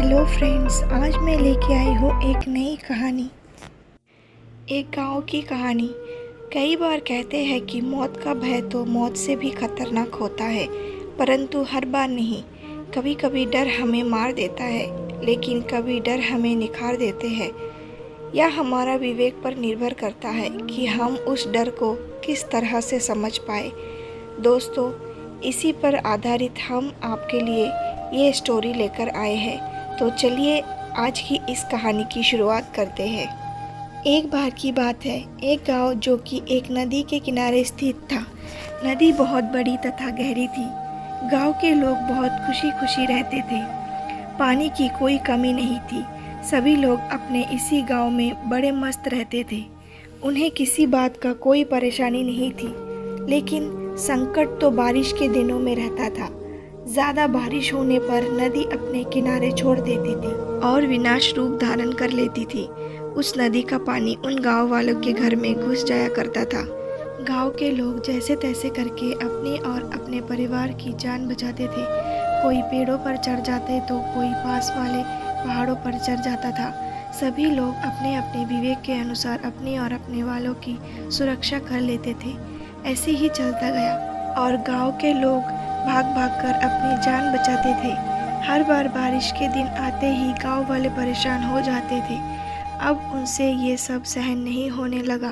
Hello friends, आज मैं लेके आई हूँ एक नई कहानी। एक गांव की कहानी। कई बार कहते हैं कि मौत का भय तो मौत से भी खतरनाक होता है, परंतु हर बार नहीं। कभी कभी डर हमें मार देता है, लेकिन कभी डर हमें निखार देते हैं। यह हमारा विवेक पर निर्भर करता है कि हम उस डर को किस तरह से समझ पाए। दोस्तों, इसी पर आधारित हम आपके लिए ये स्टोरी लेकर आए हैं। तो चलिए आज की इस कहानी की शुरुआत करते हैं। एक बार की बात है, एक गांव जो कि एक नदी के किनारे स्थित था। नदी बहुत बड़ी तथा गहरी थी। गांव के लोग बहुत खुशी खुशी रहते थे। पानी की कोई कमी नहीं थी। सभी लोग अपने इसी गांव में बड़े मस्त रहते थे। उन्हें किसी बात का कोई परेशानी नहीं थी। लेकिन संकट तो बारिश के दिनों में रहता था। ज़्यादा बारिश होने पर नदी अपने किनारे छोड़ देती थी और विनाश रूप धारण कर लेती थी। उस नदी का पानी उन गांव वालों के घर में घुस जाया करता था। गांव के लोग जैसे तैसे करके अपने और अपने परिवार की जान बचाते थे। कोई पेड़ों पर चढ़ जाते तो कोई पास वाले पहाड़ों पर चढ़ जाता था। सभी लोग अपने अपने विवेक के अनुसार अपने और अपने वालों की सुरक्षा कर लेते थे। ऐसे ही चलता गया और गांव के लोग भाग भाग कर अपनी जान बचाते थे। हर बार बारिश के दिन आते ही गांव वाले परेशान हो जाते थे। अब उनसे ये सब सहन नहीं होने लगा।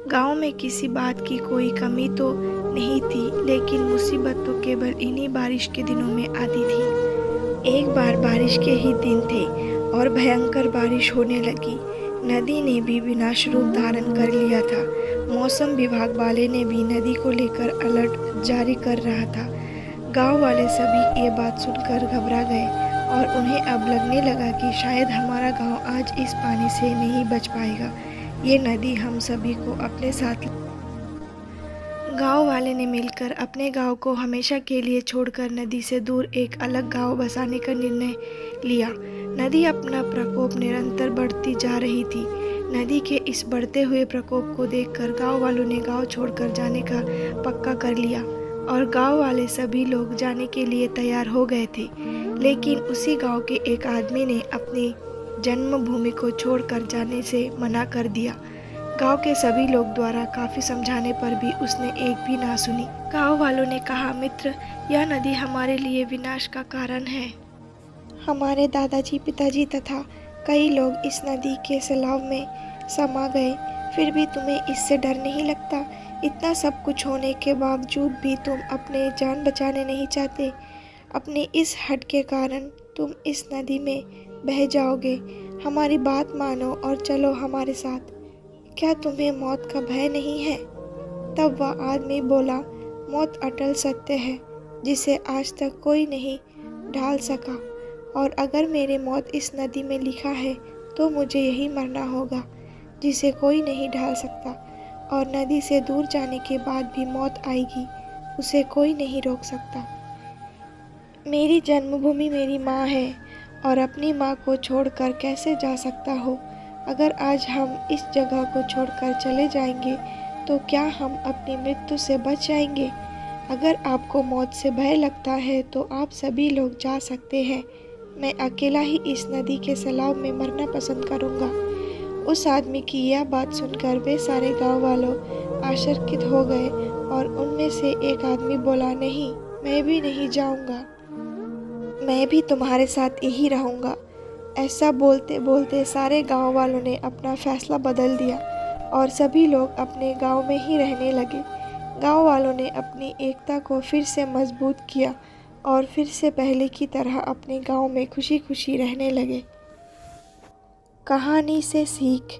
गांव में किसी बात की कोई कमी तो नहीं थी, लेकिन मुसीबत तो केवल इन्हीं बारिश के दिनों में आती थी। एक बार बारिश के ही दिन थे और भयंकर बारिश होने लगी। नदी ने भी विनाश रूप धारण कर लिया था। मौसम विभाग वाले ने भी नदी को लेकर अलर्ट जारी कर रहा था। गांव वाले सभी ये बात सुनकर घबरा गए और उन्हें अब लगने लगा कि शायद हमारा गांव आज इस पानी से नहीं बच पाएगा। ये नदी हम सभी को अपने साथ। गांव वाले ने मिलकर अपने गांव को हमेशा के लिए छोड़कर नदी से दूर एक अलग गांव बसाने का निर्णय लिया। नदी अपना प्रकोप निरंतर बढ़ती जा रही थी। नदी के इस बढ़ते हुए प्रकोप को देखकर गांव वालों ने गांव छोड़कर जाने का पक्का कर लिया और गांव वाले सभी लोग जाने के लिए तैयार हो गए थे। लेकिन उसी गांव के एक आदमी ने अपनी जन्मभूमि को छोड़कर जाने से मना कर दिया। गांव के सभी लोग द्वारा काफ़ी समझाने पर भी उसने एक भी ना सुनी। गांव वालों ने कहा, मित्र, यह नदी हमारे लिए विनाश का कारण है। हमारे दादाजी, पिताजी तथा कई लोग इस नदी के सैलाब में समा गए, फिर भी तुम्हें इससे डर नहीं लगता? इतना सब कुछ होने के बावजूद भी तुम अपने जान बचाने नहीं चाहते। अपने इस हट के कारण तुम इस नदी में बह जाओगे। हमारी बात मानो और चलो हमारे साथ। क्या तुम्हें मौत का भय नहीं है? तब वह आदमी बोला, मौत अटल सत्य है जिसे आज तक कोई नहीं ढाल सका, और अगर मेरी मौत इस नदी में लिखा है तो मुझे यही मरना होगा जिसे कोई नहीं ढाल सकता। और नदी से दूर जाने के बाद भी मौत आएगी, उसे कोई नहीं रोक सकता। मेरी जन्मभूमि मेरी माँ है और अपनी माँ को छोड़कर कैसे जा सकता हो? अगर आज हम इस जगह को छोड़कर चले जाएंगे तो क्या हम अपनी मृत्यु से बच जाएंगे? अगर आपको मौत से भय लगता है तो आप सभी लोग जा सकते हैं। मैं अकेला ही इस नदी के सैलाब में मरना पसंद करूँगा। उस आदमी की यह बात सुनकर वे सारे गांव वालों आश्चर्यचकित हो गए और उनमें से एक आदमी बोला, नहीं, मैं भी नहीं जाऊंगा, मैं भी तुम्हारे साथ यही रहूंगा। ऐसा बोलते बोलते सारे गांव वालों ने अपना फैसला बदल दिया और सभी लोग अपने गांव में ही रहने लगे। गांव वालों ने अपनी एकता को फिर से मजबूत किया और फिर से पहले की तरह अपने गांव में खुशी खुशी रहने लगे। कहानी से सीख।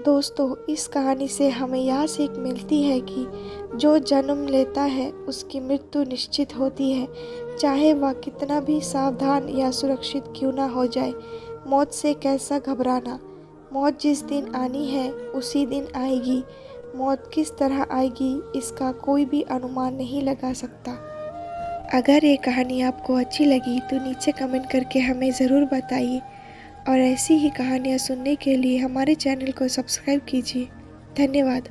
दोस्तों, इस कहानी से हमें यह सीख मिलती है कि जो जन्म लेता है उसकी मृत्यु निश्चित होती है, चाहे वह कितना भी सावधान या सुरक्षित क्यों ना हो जाए। मौत से कैसा घबराना। मौत जिस दिन आनी है उसी दिन आएगी। मौत किस तरह आएगी इसका कोई भी अनुमान नहीं लगा सकता। अगर ये कहानी आपको अच्छी लगी तो नीचे कमेंट करके हमें ज़रूर बताइए और ऐसी ही कहानियाँ सुनने के लिए हमारे चैनल को सब्सक्राइब कीजिए। धन्यवाद।